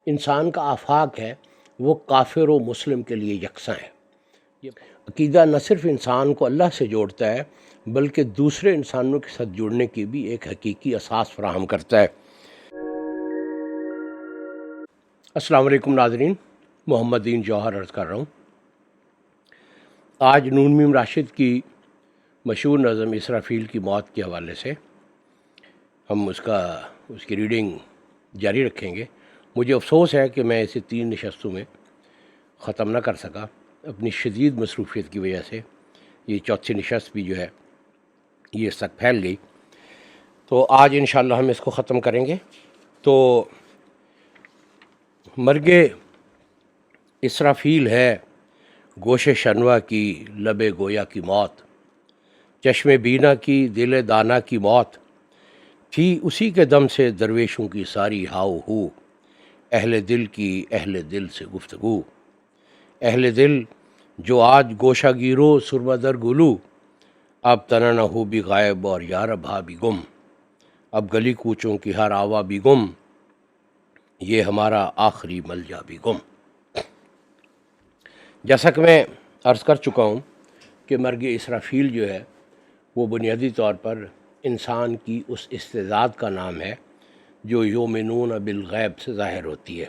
انسان کا آفاق ہے وہ کافر و مسلم کے لیے یکساں ہے۔ یہ عقیدہ نہ صرف انسان کو اللہ سے جوڑتا ہے بلکہ دوسرے انسانوں کے ساتھ جڑنے کی بھی ایک حقیقی اساس فراہم کرتا ہے۔ السلام علیکم ناظرین، محمد دین جوہر عرض کر رہا ہوں۔ آج نون میم راشد کی مشہور نظم اسرافیل کی موت کے حوالے سے ہم اس کی ریڈنگ جاری رکھیں گے۔ مجھے افسوس ہے کہ میں اسے 3 نشستوں میں ختم نہ کر سکا، اپنی شدید مصروفیت کی وجہ سے یہ چوتھی نشست بھی جو ہے یہ اس تک پھیل گئی، تو آج انشاءاللہ ہم اس کو ختم کریں گے۔ تو مرگ اسرافیل ہے گوش شنوا کی لب گویا کی موت، چشم بینا کی دل دانا کی موت تھی اسی کے دم سے درویشوں کی ساری ہاؤ ہو، اہل دل کی اہل دل سے گفتگو، اہل دل جو آج گوشہ گیرو سرمہ در گلو، اب تنا نہ ہو بھی غائب اور یارب ہا بھی گم، اب گلی کوچوں کی ہر آوا بھی گم، یہ ہمارا آخری ملجا بھی گم۔ جیسا کہ میں عرض کر چکا ہوں کہ مرگ اسرافیل جو ہے وہ بنیادی طور پر انسان کی اس استعداد کا نام ہے جو یؤمنون بالغیب سے ظاہر ہوتی ہے،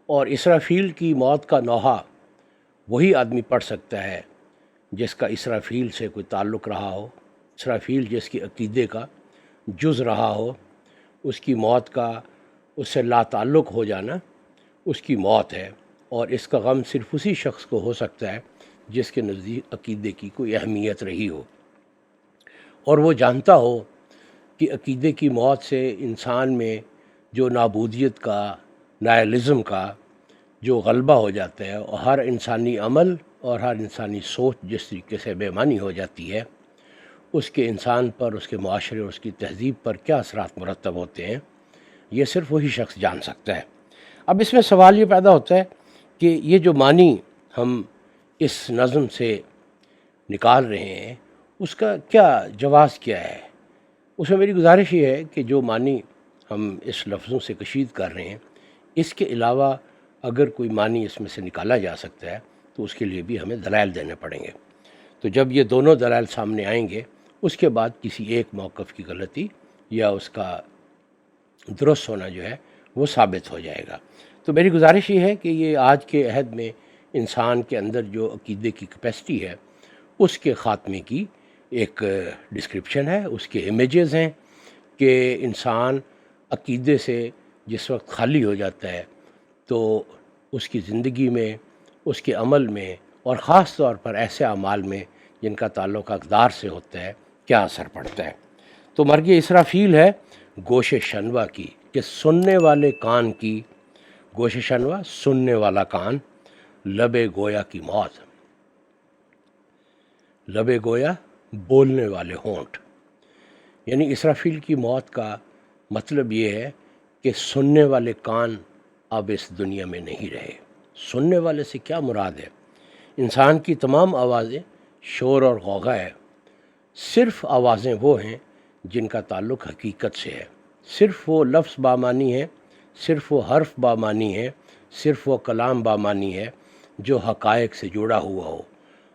اور اسرافیل کی موت کا نوحہ وہی آدمی پڑھ سکتا ہے جس کا اسرافیل سے کوئی تعلق رہا ہو، اسرافیل جس کی عقیدے کا جز رہا ہو، اس کی موت کا اس سے لا تعلق ہو جانا اس کی موت ہے، اور اس کا غم صرف اسی شخص کو ہو سکتا ہے جس کے نزدیک عقیدے کی کوئی اہمیت رہی ہو، اور وہ جانتا ہو کہ عقیدے کی موت سے انسان میں جو نابودیت کا، نائلزم کا جو غلبہ ہو جاتا ہے، اور ہر انسانی عمل اور ہر انسانی سوچ جس طریقے سے بے معنی ہو جاتی ہے، اس کے انسان پر، اس کے معاشرے اور اس کی تہذیب پر کیا اثرات مرتب ہوتے ہیں، یہ صرف وہی شخص جان سکتا ہے۔ اب اس میں سوال یہ پیدا ہوتا ہے کہ یہ جو معنی ہم اس نظم سے نکال رہے ہیں اس کا کیا جواز کیا ہے؟ اس میں میری گزارش یہ ہے کہ جو معنی ہم اس لفظوں سے کشید کر رہے ہیں اس کے علاوہ اگر کوئی معنی اس میں سے نکالا جا سکتا ہے تو اس کے لیے بھی ہمیں دلائل دینے پڑیں گے۔ تو جب یہ دونوں دلائل سامنے آئیں گے اس کے بعد کسی ایک موقف کی غلطی یا اس کا درست ہونا جو ہے وہ ثابت ہو جائے گا۔ تو میری گزارش یہ ہے کہ یہ آج کے عہد میں انسان کے اندر جو عقیدے کی کیپیسٹی ہے اس کے خاتمے کی ایک ڈسکرپشن ہے، اس کے امیجز ہیں کہ انسان عقیدے سے جس وقت خالی ہو جاتا ہے تو اس کی زندگی میں، اس کے عمل میں، اور خاص طور پر ایسے اعمال میں جن کا تعلق اقدار سے ہوتا ہے کیا اثر پڑتا ہے۔ تو مرگ اسرافیل ہے گوش شنوا کی کہ سننے والے کان کی، گوش شنوا سننے والا کان، لب گویا کی موت، لب گویا بولنے والے ہونٹ، یعنی اسرافیل کی موت کا مطلب یہ ہے کہ سننے والے کان اب اس دنیا میں نہیں رہے۔ سننے والے سے کیا مراد ہے؟ انسان کی تمام آوازیں شور اور غوغا ہے، صرف آوازیں وہ ہیں جن کا تعلق حقیقت سے ہے، صرف وہ لفظ بامانی ہے، صرف وہ حرف بامانی ہے، صرف وہ کلام بامانی ہے جو حقائق سے جڑا ہوا ہو۔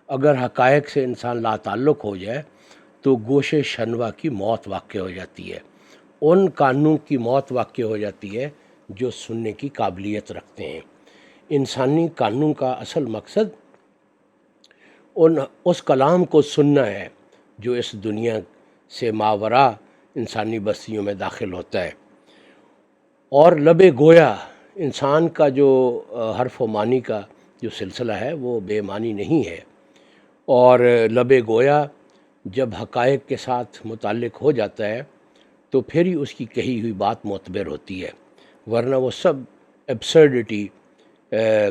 اگر حقائق سے انسان لا تعلق ہو جائے تو گوش شنوا کی موت واقع ہو جاتی ہے، ان کانوں کی موت واقع ہو جاتی ہے جو سننے کی قابلیت رکھتے ہیں۔ انسانی کانوں کا اصل مقصد اس کلام کو سننا ہے جو اس دنیا سے ماوراء انسانی بستیوں میں داخل ہوتا ہے، اور لب گویا انسان کا جو حرف و معنی کا جو سلسلہ ہے وہ بے معنی نہیں ہے، اور لب گویا جب حقائق کے ساتھ متعلق ہو جاتا ہے تو پھر ہی اس کی کہی ہوئی بات معتبر ہوتی ہے، ورنہ وہ سب ایبسرڈٹی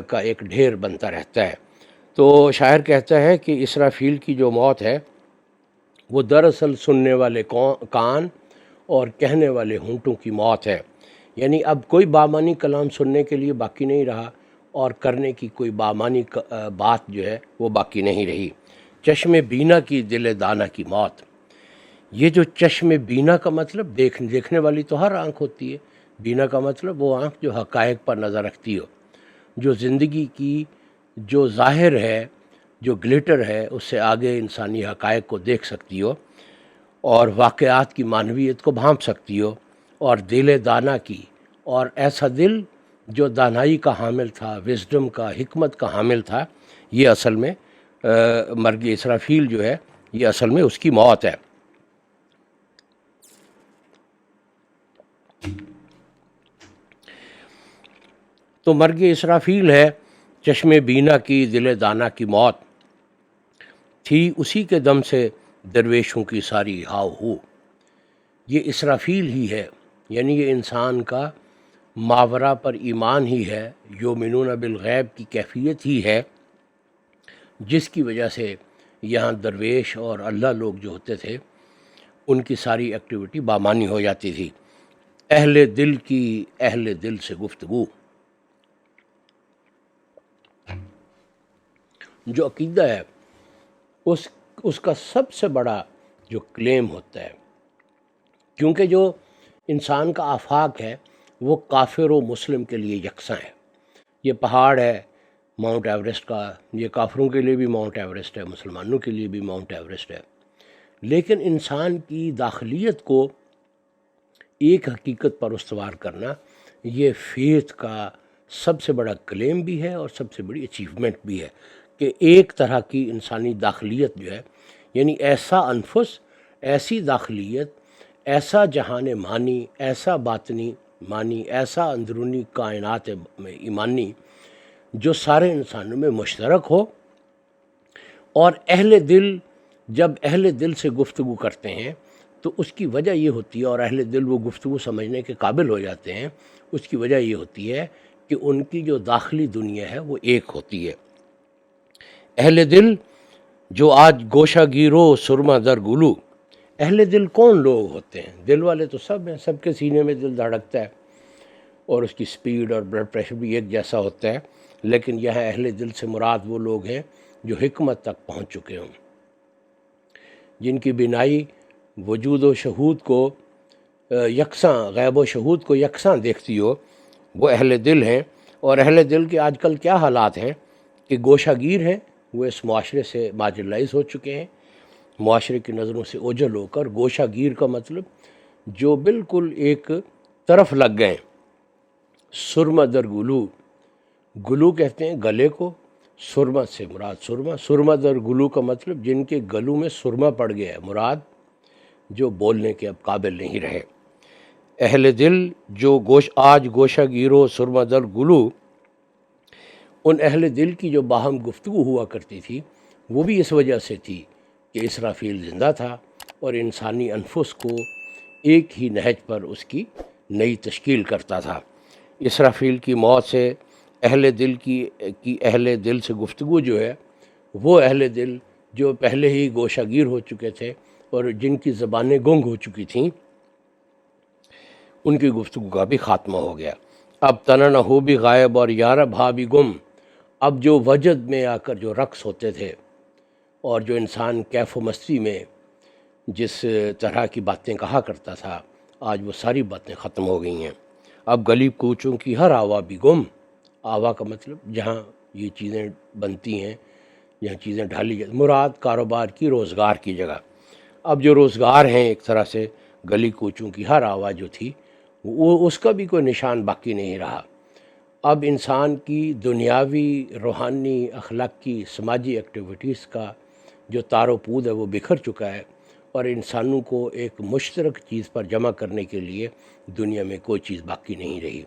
کا ایک ڈھیر بنتا رہتا ہے۔ تو شاعر کہتا ہے کہ اسرافیل کی جو موت ہے وہ دراصل سننے والے کان اور کہنے والے ہونٹوں کی موت ہے، یعنی اب کوئی بامانی کلام سننے کے لیے باقی نہیں رہا اور کرنے کی کوئی بامانی بات جو ہے وہ باقی نہیں رہی۔ چشم بینا کی دل دانا کی موت، یہ جو چشم بینا کا مطلب دیکھنے والی تو ہر آنکھ ہوتی ہے، بینا کا مطلب وہ آنکھ جو حقائق پر نظر رکھتی ہو، جو زندگی کی جو ظاہر ہے، جو گلیٹر ہے، اس سے آگے انسانی حقائق کو دیکھ سکتی ہو اور واقعات کی معنویت کو بھانپ سکتی ہو، اور دل دانا کی، اور ایسا دل جو دانائی کا حامل تھا، وزڈم کا، حکمت کا حامل تھا، یہ اصل میں مرگ اسرافیل جو ہے یہ اصل میں اس کی موت ہے۔ تو مرگ اسرافیل ہے چشم بینا کی، دل دانا کی موت تھی، اسی کے دم سے درویشوں کی ساری ہاؤ ہو۔ یہ اسرافیل ہی ہے، یعنی یہ انسان کا ماورا پر ایمان ہی ہے، یؤمنون بالغیب کی کیفیت ہی ہے، جس کی وجہ سے یہاں درویش اور اللہ لوگ جو ہوتے تھے ان کی ساری ایکٹیویٹی بامانی ہو جاتی تھی۔ اہل دل کی اہل دل سے گفتگو، جو عقیدہ ہے اس کا سب سے بڑا جو کلیم ہوتا ہے، کیونکہ جو انسان کا آفاق ہے وہ کافر و مسلم کے لیے یکساں ہے۔ یہ پہاڑ ہے ماؤنٹ ایوریسٹ کا، یہ کافروں کے لیے بھی ماؤنٹ ایوریسٹ ہے، مسلمانوں کے لیے بھی ماؤنٹ ایوریسٹ ہے، لیکن انسان کی داخلیت کو ایک حقیقت پر استوار کرنا یہ فیتھ کا سب سے بڑا کلیم بھی ہے اور سب سے بڑی اچیومنٹ بھی ہے، کہ ایک طرح کی انسانی داخلیت جو ہے، یعنی ایسا انفس، ایسی داخلیت، ایسا جہان معنی، ایسا باطنی معنی، ایسا اندرونی کائنات ایمانی جو سارے انسانوں میں مشترک ہو۔ اور اہل دل جب اہل دل سے گفتگو کرتے ہیں تو اس کی وجہ یہ ہوتی ہے، اور اہل دل وہ گفتگو سمجھنے کے قابل ہو جاتے ہیں، اس کی وجہ یہ ہوتی ہے کہ ان کی جو داخلی دنیا ہے وہ ایک ہوتی ہے۔ اہل دل جو آج گوشہ گیرو سرما در گلو، اہل دل کون لوگ ہوتے ہیں؟ دل والے تو سب ہیں، سب کے سینے میں دل دھڑکتا ہے اور اس کی سپیڈ اور بلڈ پریشر بھی ایک جیسا ہوتا ہے، لیکن یہاں اہل دل سے مراد وہ لوگ ہیں جو حکمت تک پہنچ چکے ہوں، جن کی بینائی وجود و شہود کو یکساں، غیب و شہود کو یکساں دیکھتی ہو، وہ اہل دل ہیں۔ اور اہل دل کے آج کل کیا حالات ہیں کہ گوشہ گیر ہیں، وہ اس معاشرے سے مارجنلائز ہو چکے ہیں، معاشرے کی نظروں سے اوجھل ہو کر۔ گوشہ گیر کا مطلب جو بالکل ایک طرف لگ گئے۔ سرما در گلو، گلو کہتے ہیں گلے کو، سرما سے مراد سرما، سرما در گلو کا مطلب جن کے گلوں میں سرما پڑ گیا ہے، مراد جو بولنے کے اب قابل نہیں رہے۔ اہل دل جو آج گوشہ گیرو سرما در گلو، ان اہل دل کی جو باہم گفتگو ہوا کرتی تھی وہ بھی اس وجہ سے تھی کہ اسرافیل زندہ تھا اور انسانی انفس کو ایک ہی نہج پر اس کی نئی تشکیل کرتا تھا۔ اسرافیل کی موت سے اہل دل کی اہل دل سے گفتگو جو ہے، وہ اہل دل جو پہلے ہی گوشہ گیر ہو چکے تھے اور جن کی زبانیں گنگ ہو چکی تھیں، ان کی گفتگو کا بھی خاتمہ ہو گیا۔ اب تنہ نہ ہو بھی غائب اور یار بھا بھی گم، اب جو وجد میں آ کر جو رقص ہوتے تھے اور جو انسان کیف و مستی میں جس طرح کی باتیں کہا کرتا تھا، آج وہ ساری باتیں ختم ہو گئی ہیں۔ اب گلی کوچوں کی ہر آوا بھی گم، آوا کا مطلب جہاں یہ چیزیں بنتی ہیں، جہاں چیزیں ڈھالی جاتی، مراد کاروبار کی، روزگار کی جگہ۔ اب جو روزگار ہیں ایک طرح سے گلی کوچوں کی ہر آوا جو تھی وہ اس کا بھی کوئی نشان باقی نہیں رہا۔ اب انسان کی دنیاوی، روحانی، اخلاقی، سماجی ایکٹیویٹیز کا جو تار و پود ہے وہ بکھر چکا ہے، اور انسانوں کو ایک مشترک چیز پر جمع کرنے کے لیے دنیا میں کوئی چیز باقی نہیں رہی۔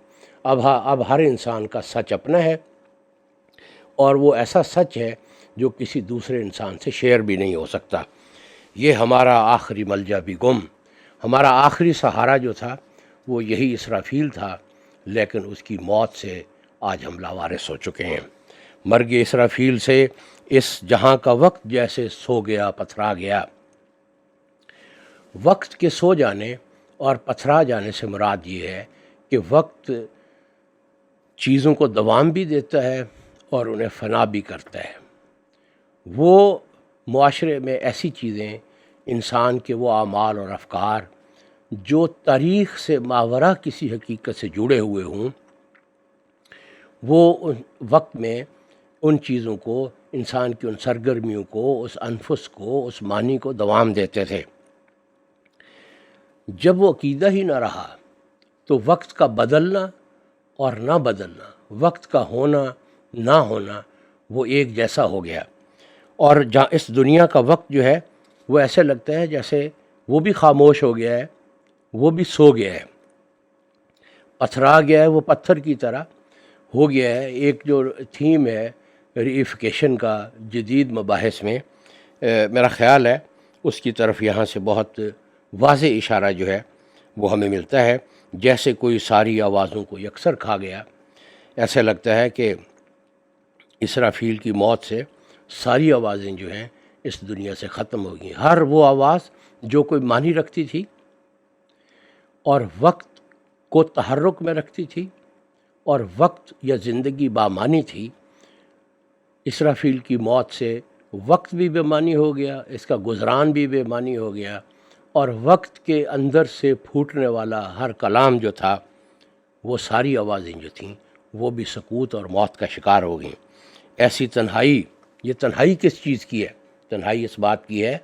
اب ہر انسان کا سچ اپنا ہے، اور وہ ایسا سچ ہے جو کسی دوسرے انسان سے شیئر بھی نہیں ہو سکتا۔ یہ ہمارا آخری ملجا بھی گم، ہمارا آخری سہارا جو تھا وہ یہی اسرافیل تھا، لیکن اس کی موت سے آج ہم لاوارث ہو چکے ہیں۔ مرگ اسرافیل سے اس جہاں کا وقت جیسے سو گیا، پتھرا گیا۔ وقت کے سو جانے اور پتھرا جانے سے مراد یہ ہے کہ وقت چیزوں کو دوام بھی دیتا ہے اور انہیں فنا بھی کرتا ہے۔ وہ معاشرے میں ایسی چیزیں، انسان کے وہ اعمال اور افکار جو تاریخ سے ماورا کسی حقیقت سے جڑے ہوئے ہوں، وہ ان وقت میں ان چیزوں کو، انسان کی ان سرگرمیوں کو، اس انفس کو، اس معنی کو دوام دیتے تھے۔ جب وہ عقیدہ ہی نہ رہا تو وقت کا بدلنا اور نہ بدلنا، وقت کا ہونا نہ ہونا، وہ ایک جیسا ہو گیا۔ اور جہاں اس دنیا کا وقت جو ہے وہ ایسے لگتا ہے جیسے وہ بھی خاموش ہو گیا ہے، وہ بھی سو گیا ہے، پتھرا گیا ہے، وہ پتھر کی طرح ہو گیا ہے۔ ایک جو تھیم ہے ریفیکیشن کا جدید مباحث میں، میرا خیال ہے اس کی طرف یہاں سے بہت واضح اشارہ جو ہے وہ ہمیں ملتا ہے، جیسے کوئی ساری آوازوں کو یکسر کھا گیا۔ ایسا لگتا ہے کہ اسرافیل کی موت سے ساری آوازیں جو ہیں اس دنیا سے ختم ہو گئیں۔ ہر وہ آواز جو کوئی معنی رکھتی تھی اور وقت کو تحرک میں رکھتی تھی اور وقت یا زندگی بامانی تھی، اسرافیل کی موت سے وقت بھی بے معنی ہو گیا، اس کا گزران بھی بے معنی ہو گیا، اور وقت کے اندر سے پھوٹنے والا ہر کلام جو تھا، وہ ساری آوازیں جو تھیں وہ بھی سکوت اور موت کا شکار ہو گئیں۔ ایسی تنہائی، یہ تنہائی کس چیز کی ہے؟ تنہائی اس بات کی ہے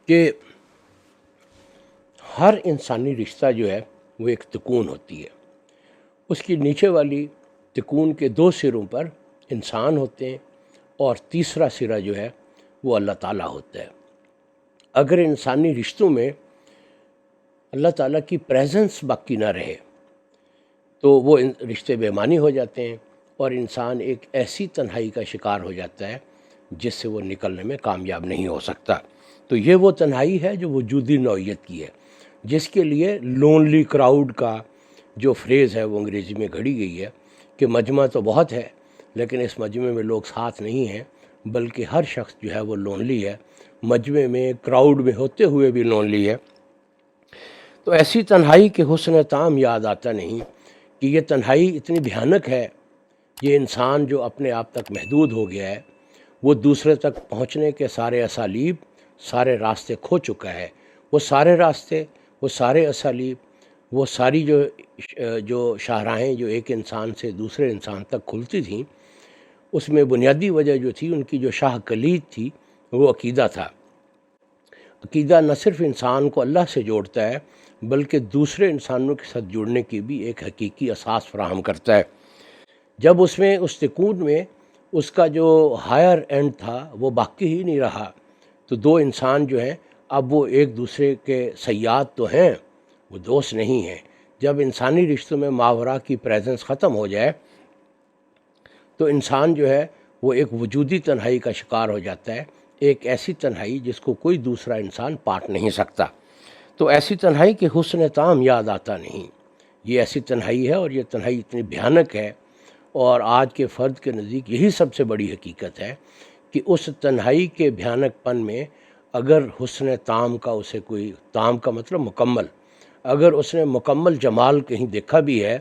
کہ ہر انسانی رشتہ جو ہے وہ ایک تکون ہوتی ہے، اس کی نیچے والی تکون کے دو سروں پر انسان ہوتے ہیں اور تیسرا سرا جو ہے وہ اللہ تعالیٰ ہوتا ہے۔ اگر انسانی رشتوں میں اللہ تعالیٰ کی پریزنس باقی نہ رہے تو وہ رشتے بے معنی ہو جاتے ہیں اور انسان ایک ایسی تنہائی کا شکار ہو جاتا ہے جس سے وہ نکلنے میں کامیاب نہیں ہو سکتا۔ تو یہ وہ تنہائی ہے جو وجودی نوعیت کی ہے، جس کے لیے لونلی کراؤڈ کا جو فریز ہے وہ انگریزی میں گھڑی گئی ہے کہ مجمع تو بہت ہے لیکن اس مجمع میں لوگ ساتھ نہیں ہیں، بلکہ ہر شخص جو ہے وہ لونلی ہے، مجمع میں کراؤڈ میں ہوتے ہوئے بھی لونلی ہے۔ تو ایسی تنہائی کے حسن تام یاد آتا نہیں کہ یہ تنہائی اتنی بھیانک ہے، یہ انسان جو اپنے آپ تک محدود ہو گیا ہے، وہ دوسرے تک پہنچنے کے سارے اسالیب، سارے راستے کھو چکا ہے۔ وہ سارے راستے، وہ سارے اسالیب، وہ ساری جو شاہراہیں جو ایک انسان سے دوسرے انسان تک کھلتی تھیں، اس میں بنیادی وجہ جو تھی، ان کی جو شاہ کلید تھی، وہ عقیدہ تھا۔ عقیدہ نہ صرف انسان کو اللہ سے جوڑتا ہے بلکہ دوسرے انسانوں کے ساتھ جڑنے کی بھی ایک حقیقی اساس فراہم کرتا ہے۔ جب اس میں، اس تکون میں، اس کا جو ہائر اینڈ تھا وہ باقی ہی نہیں رہا، تو دو انسان جو ہیں اب وہ ایک دوسرے کے صیاد تو ہیں، وہ دوست نہیں ہیں۔ جب انسانی رشتوں میں ماورا کی پریزنس ختم ہو جائے تو انسان جو ہے وہ ایک وجودی تنہائی کا شکار ہو جاتا ہے، ایک ایسی تنہائی جس کو کوئی دوسرا انسان پاٹ نہیں سکتا۔ تو ایسی تنہائی کے حسن تام یاد آتا نہیں، یہ ایسی تنہائی ہے اور یہ تنہائی اتنی بھیانک ہے، اور آج کے فرد کے نزدیک یہی سب سے بڑی حقیقت ہے کہ اس تنہائی کے بھیانک پن میں اگر حسن تام کا، اسے کوئی، تام کا مطلب مکمل، اگر اس نے مکمل جمال کہیں دیکھا بھی ہے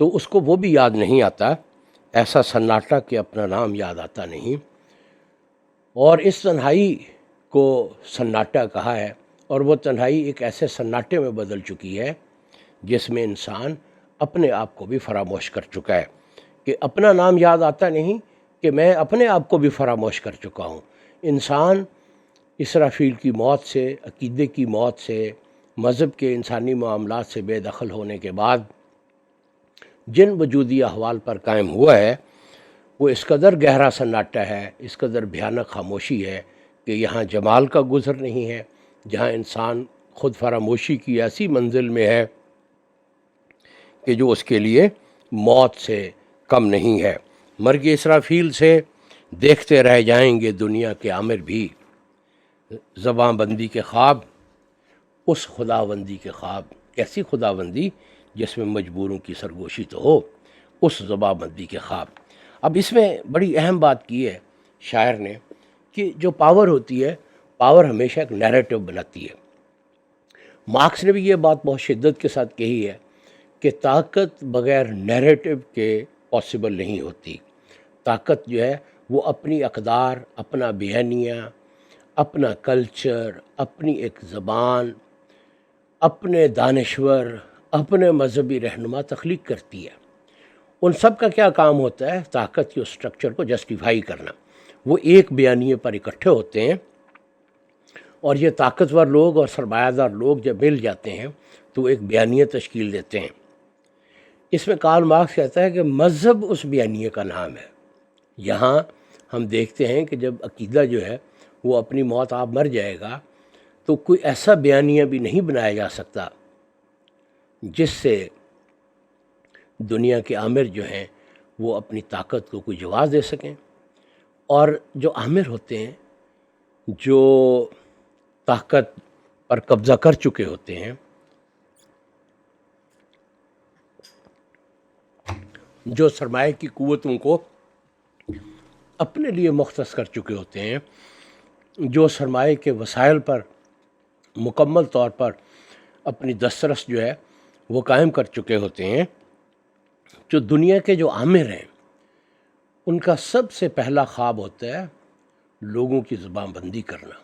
تو اس کو وہ بھی یاد نہیں آتا، ایسا سناٹا کہ اپنا نام یاد آتا نہیں۔ اور اس تنہائی کو سناٹا کہا ہے، اور وہ تنہائی ایک ایسے سناٹے میں بدل چکی ہے جس میں انسان اپنے آپ کو بھی فراموش کر چکا ہے، کہ اپنا نام یاد آتا نہیں کہ میں اپنے آپ کو بھی فراموش کر چکا ہوں۔ انسان اسرافیل کی موت سے، عقیدے کی موت سے، مذہب کے انسانی معاملات سے بے دخل ہونے کے بعد جن وجودی احوال پر قائم ہوا ہے وہ اس قدر گہرا سناٹا ہے، اس قدر بھیانک خاموشی ہے کہ یہاں جمال کا گزر نہیں ہے، جہاں انسان خود فراموشی کی ایسی منزل میں ہے کہ جو اس کے لیے موت سے کم نہیں ہے۔ مرگ اسرافیل سے دیکھتے رہ جائیں گے دنیا کے عامر بھی، زباں بندی کے خواب، اس خداوندی کے خواب، ایسی خداوندی جس میں مجبوروں کی سرگوشی تو ہو، اس زباں بندی کے خواب۔ اب اس میں بڑی اہم بات کی ہے شاعر نے کہ جو پاور ہوتی ہے، پاور ہمیشہ ایک نیریٹو بناتی ہے۔ مارکس نے بھی یہ بات بہت شدت کے ساتھ کہی ہے کہ طاقت بغیر نیریٹو کے پاسبل نہیں ہوتی۔ طاقت جو ہے وہ اپنی اقدار، اپنا بیانیہ، اپنا کلچر، اپنی ایک زبان، اپنے دانشور، اپنے مذہبی رہنما تخلیق کرتی ہے۔ ان سب کا کیا کام ہوتا ہے؟ طاقت کے اسٹرکچر کو جسٹیفائی کرنا۔ وہ ایک بیانیے پر اکٹھے ہوتے ہیں، اور یہ طاقتور لوگ اور سرمایہ دار لوگ جب مل جاتے ہیں تو وہ ایک بیانیہ تشکیل دیتے ہیں۔ اس میں کارل مارکس کہتا ہے کہ مذہب اس بیانیے کا نام ہے۔ یہاں ہم دیکھتے ہیں کہ جب عقیدہ جو ہے وہ اپنی موت آپ مر جائے گا تو کوئی ایسا بیانیہ بھی نہیں بنایا جا سکتا جس سے دنیا کے آمر جو ہیں وہ اپنی طاقت کو کوئی جواز دے سکیں۔ اور جو آمر ہوتے ہیں، جو طاقت پر قبضہ کر چکے ہوتے ہیں، جو سرمایہ کی قوتوں کو اپنے لیے مختص کر چکے ہوتے ہیں، جو سرمایہ کے وسائل پر مکمل طور پر اپنی دسترس جو ہے وہ قائم کر چکے ہوتے ہیں، جو دنیا کے جو آمر ہیں ان کا سب سے پہلا خواب ہوتا ہے لوگوں کی زبان بندی کرنا۔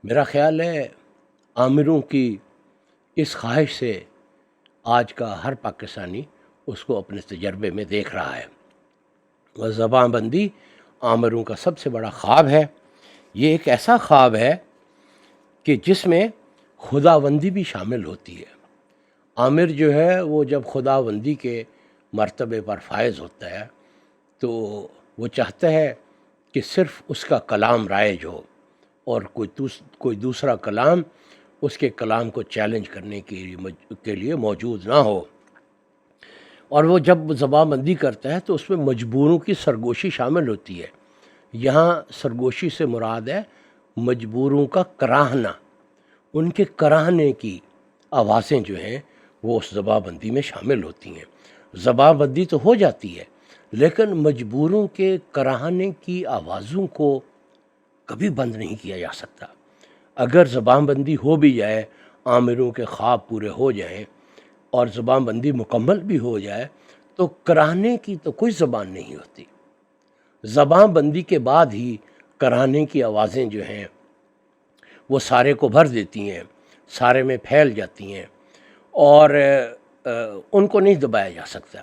میرا خیال ہے آمروں کی اس خواہش سے آج کا ہر پاکستانی اس کو اپنے تجربے میں دیکھ رہا ہے۔ اور زبان بندی آمروں کا سب سے بڑا خواب ہے۔ یہ ایک ایسا خواب ہے کہ جس میں خداوندی بھی شامل ہوتی ہے۔ آمر جو ہے وہ جب خداوندی کے مرتبے پر فائز ہوتا ہے تو وہ چاہتا ہے کہ صرف اس کا کلام رائج ہو اور کوئی دوسرا کلام اس کے کلام کو چیلنج کرنے کے لیے موجود نہ ہو۔ اور وہ جب زبان بندی کرتا ہے تو اس میں مجبوروں کی سرگوشی شامل ہوتی ہے۔ یہاں سرگوشی سے مراد ہے مجبوروں کا کراہنا، ان کے کراہنے کی آوازیں جو ہیں وہ اس زبان بندی میں شامل ہوتی ہیں۔ زبان بندی تو ہو جاتی ہے لیکن مجبوروں کے کراہنے کی آوازوں کو کبھی بند نہیں کیا جا سکتا۔ اگر زبان بندی ہو بھی جائے، آمروں کے خواب پورے ہو جائیں اور زبان بندی مکمل بھی ہو جائے تو کراہنے کی تو کوئی زبان نہیں ہوتی۔ زبان بندی کے بعد ہی کراہنے کی آوازیں جو ہیں وہ سارے کو بھر دیتی ہیں، سارے میں پھیل جاتی ہیں اور ان کو نہیں دبایا جا سکتا۔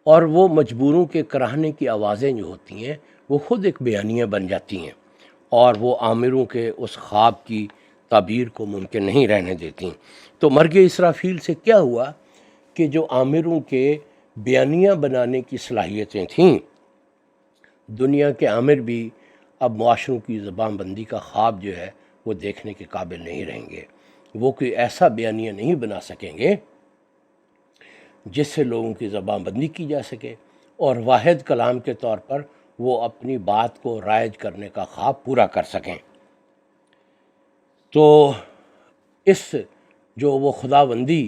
اور وہ مجبوروں کے کراہنے کی آوازیں جو ہوتی ہیں وہ خود ایک بیانیہ بن جاتی ہیں اور وہ آمروں کے اس خواب کی تعبیر کو ممکن نہیں رہنے دیتی۔ تو مرگ اسرافیل سے کیا ہوا کہ جو آمروں کے بیانیہ بنانے کی صلاحیتیں تھیں، دنیا کے آمر بھی اب معاشروں کی زبان بندی کا خواب جو ہے وہ دیکھنے کے قابل نہیں رہیں گے۔ وہ کوئی ایسا بیانیہ نہیں بنا سکیں گے جس سے لوگوں کی زبان بندی کی جا سکے اور واحد کلام کے طور پر وہ اپنی بات کو رائج کرنے کا خواب پورا کر سکیں۔ تو اس جو وہ خداوندی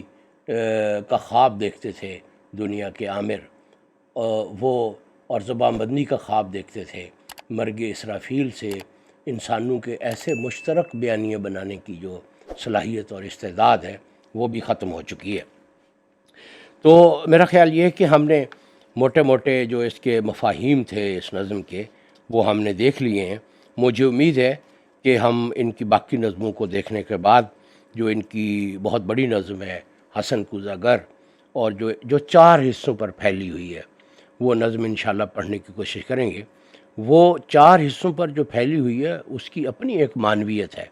کا خواب دیکھتے تھے دنیا کے آمر، وہ اور زبان بندی کا خواب دیکھتے تھے، مرگ اسرافیل سے انسانوں کے ایسے مشترک بیانیہ بنانے کی جو صلاحیت اور استعداد ہے وہ بھی ختم ہو چکی ہے۔ تو میرا خیال یہ ہے کہ ہم نے موٹے موٹے جو اس کے مفاہیم تھے اس نظم کے وہ ہم نے دیکھ لیے ہیں۔ مجھے امید ہے کہ ہم ان کی باقی نظموں کو دیکھنے کے بعد، جو ان کی بہت بڑی نظم ہے حسن کوزہ گر، اور جو 4 حصوں پر پھیلی ہوئی ہے، وہ نظم انشاءاللہ پڑھنے کی کوشش کریں گے۔ وہ 4 حصوں پر جو پھیلی ہوئی ہے اس کی اپنی ایک معنویت ہے،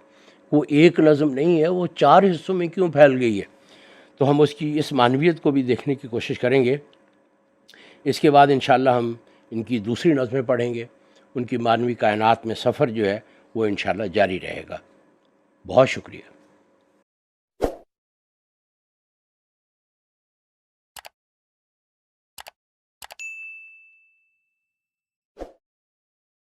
وہ ایک نظم نہیں ہے، وہ 4 حصوں میں کیوں پھیل گئی ہے، تو ہم اس کی اس معنویت کو بھی دیکھنے کی کوشش کریں گے۔ اس کے بعد انشاءاللہ ہم ان کی دوسری نظمیں پڑھیں گے، ان کی معنوی کائنات میں سفر جو ہے وہ انشاءاللہ جاری رہے گا۔ بہت شکریہ۔